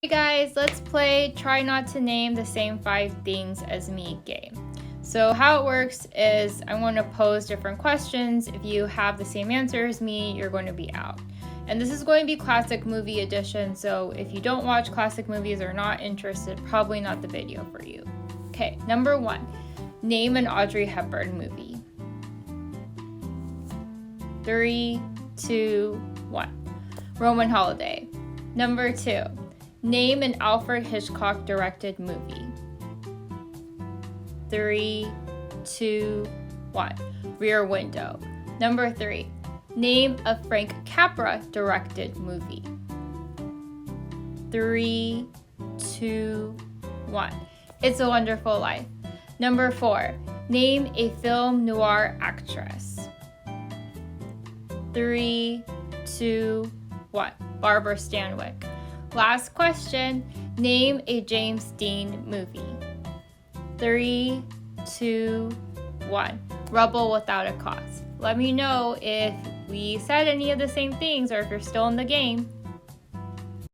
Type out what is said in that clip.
Hey guys, let's play Try Not to Name the Same 5 Things as Me game. So how it works is I'm going to pose different questions. If you have the same answer as me, you're going to be out. And this is going to be classic movie edition, so if you don't watch classic movies or not interested, probably not the video for you. Okay, number 1. Name an Audrey Hepburn movie. 3, 2, 1. Roman Holiday. Number 2. Name an Alfred Hitchcock directed movie. 3, 2, 1. Rear Window. Number 3. Name a Frank Capra directed movie. 3, 2, 1. It's a Wonderful Life. Number 4. Name a film noir actress. 3, 2, 1. Barbara Stanwyck. Last question. Name a James Dean movie. 3, 2, 1. Rebel Without a Cause. Let me know if we said any of the same things or if you're still in the game.